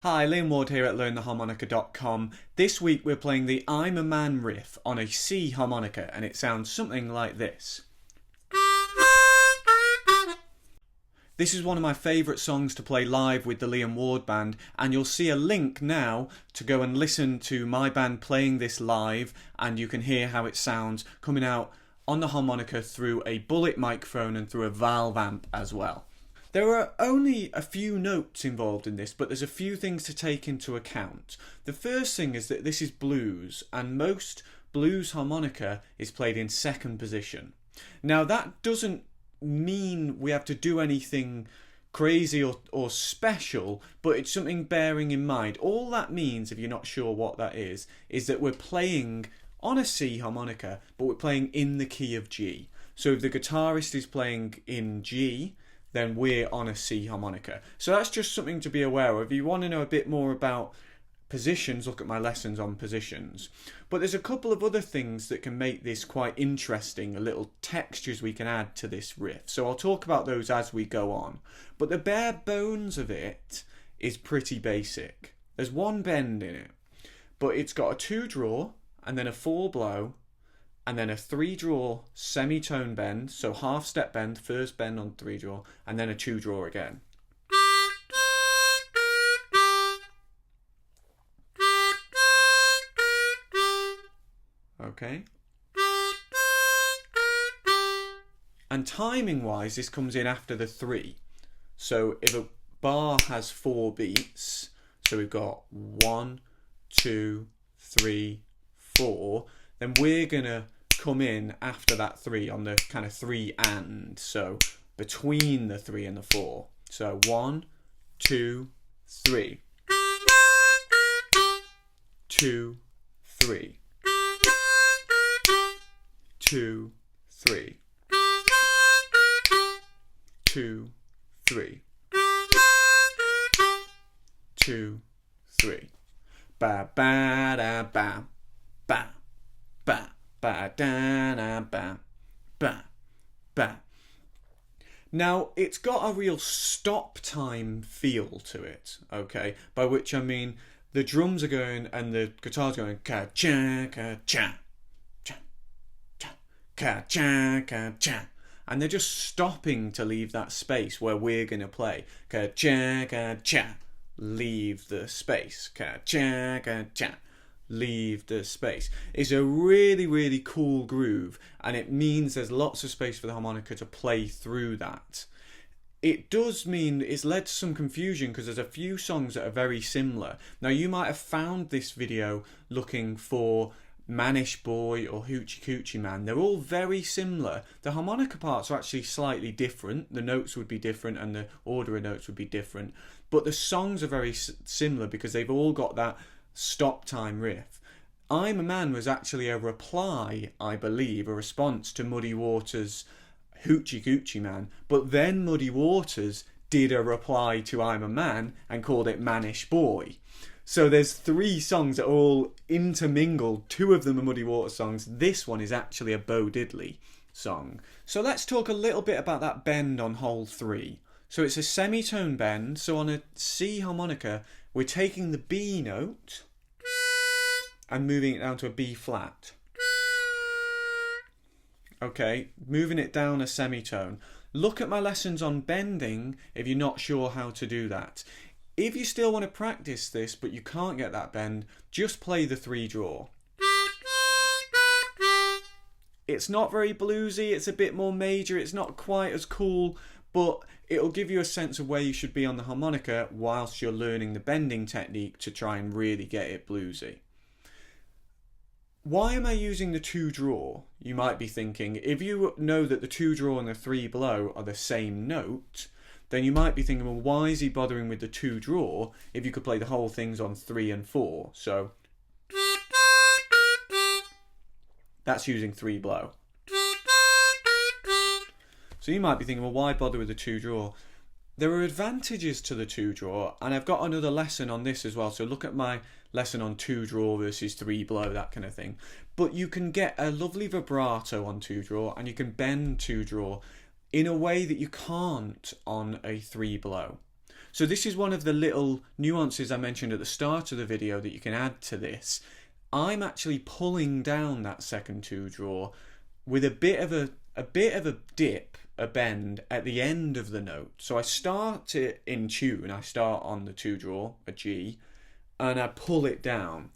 Hi, Liam Ward here at LearnTheHarmonica.com. This week we're playing the I'm a Man riff on a C harmonica, and it sounds something like this. This is one of my favourite songs to play live with the Liam Ward Band, and you'll see a link now to go and listen to my band playing this live, and you can hear how it sounds coming out on the harmonica through a bullet microphone and through a valve amp as well. There are only a few notes involved in this, but there's a few things to take into account. The first thing is that this is blues, and most blues harmonica is played in second position. Now that doesn't mean we have to do anything crazy or special, but it's something bearing in mind. All that means, if you're not sure what that is that we're playing on a C harmonica, but we're playing in the key of G. So if the guitarist is playing in G, then we're on a C harmonica. So that's just something to be aware of. If you want to know a bit more about positions, look at my lessons on positions. But there's a couple of other things that can make this quite interesting, little textures we can add to this riff. So I'll talk about those as we go on. But the bare bones of it is pretty basic. There's one bend in it, but it's got a 2-draw and then a 4-blow, and then a 3-draw semitone bend, so half step bend, first bend on 3-draw, and then a 2-draw again. Okay. And timing wise, this comes in after the 3. So if a bar has 4 beats, so we've got 1, 2, 3, 4, then we're gonna come in after that 3 on the kind of 3 and, so between the 3 and the 4. So 1, 2, 3. 2, 3. 2, 3. 2, 3. 2, 3. Ba ba da ba ba ba. Ba da da ba ba ba. Now it's got a real stop time feel to it, okay? By which I mean the drums are going and the guitar's going ka cha ka cha cha cha ka cha ka cha, and they're just stopping to leave that space where we're gonna play ka cha, leave the space, ka cha. Leave the space. It's a really, really cool groove, and it means there's lots of space for the harmonica to play through that. It does mean it's led to some confusion because there's a few songs that are very similar. Now you might have found this video looking for Mannish Boy or Hoochie Coochie Man. They're all very similar. The harmonica parts are actually slightly different. The notes would be different and the order of notes would be different, but the songs are very similar because they've all got that stop time riff. I'm a Man was actually a reply, I believe, a response to Muddy Waters' Hoochie Coochie Man, but then Muddy Waters did a reply to I'm a Man and called it Mannish Boy. So there's 3 songs that are all intermingled. 2 of them are Muddy Waters songs. This one is actually a Bo Diddley song. So let's talk a little bit about that bend on hole 3. So it's a semitone bend. So on a C harmonica, we're taking the B note and moving it down to a B flat. Okay, moving it down a semitone. Look at my lessons on bending if you're not sure how to do that. If you still want to practice this but you can't get that bend, just play the 3-draw. It's not very bluesy, it's a bit more major, it's not quite as cool, but it'll give you a sense of where you should be on the harmonica whilst you're learning the bending technique to try and really get it bluesy. Why am I using the 2-draw? You might be thinking, if you know that the 2-draw and the 3-blow are the same note, then you might be thinking, well, why is he bothering with the 2-draw if you could play the whole things on 3 and 4? So that's using 3-blow. So you might be thinking, well, why bother with the 2-draw? There are advantages to the 2-draw, and I've got another lesson on this as well. So look at my lesson on 2-draw versus 3-blow, that kind of thing. But you can get a lovely vibrato on 2-draw, and you can bend 2-draw in a way that you can't on a 3-blow. So this is one of the little nuances I mentioned at the start of the video that you can add to this. I'm actually pulling down that second 2 draw with a bit of a dip, a bend at the end of the note. So I start it in tune, I start on the 2 draw, a G, and I pull it down.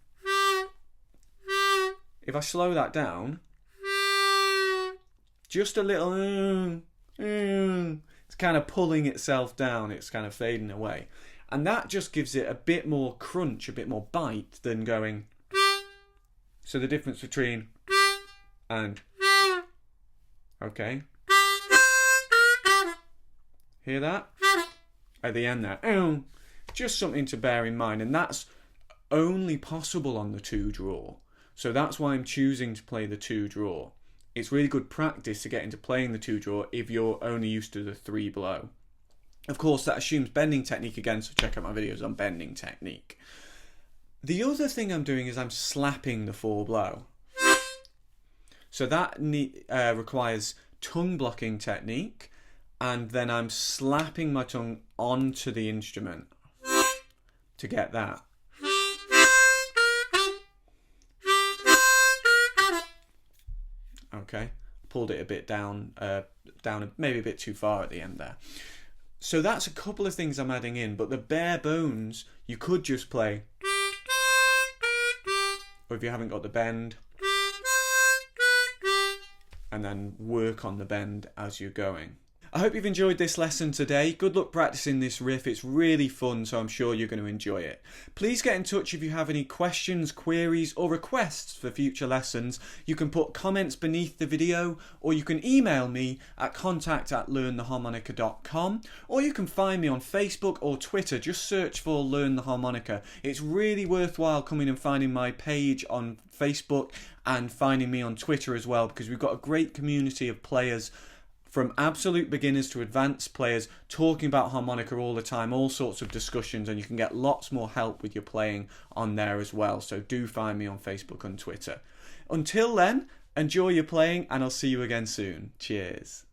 If I slow that down, just a little, it's kind of pulling itself down, it's kind of fading away. And that just gives it a bit more crunch, a bit more bite than going. So the difference between and, okay. Hear that? At the end there. Just something to bear in mind. And that's only possible on the 2 draw. So that's why I'm choosing to play the 2 draw. It's really good practice to get into playing the 2 draw if you're only used to the 3 blow. Of course, that assumes bending technique again, so check out my videos on bending technique. The other thing I'm doing is I'm slapping the 4 blow. So that requires tongue blocking technique, and then I'm slapping my tongue onto the instrument to get that. Okay, pulled it a bit down, maybe a bit too far at the end there. So that's a couple of things I'm adding in, but the bare bones, you could just play, or if you haven't got the bend, and then work on the bend as you're going. I hope you've enjoyed this lesson today. Good luck practicing this riff. It's really fun, so I'm sure you're going to enjoy it. Please get in touch if you have any questions, queries, or requests for future lessons. You can put comments beneath the video, or you can email me at contact@LearnTheHarmonica.com, or you can find me on Facebook or Twitter. Just search for Learn the Harmonica. It's really worthwhile coming and finding my page on Facebook and finding me on Twitter as well, because we've got a great community of players from absolute beginners to advanced players talking about harmonica all the time, all sorts of discussions, and you can get lots more help with your playing on there as well. So do find me on Facebook and Twitter. Until then, enjoy your playing, and I'll see you again soon. Cheers.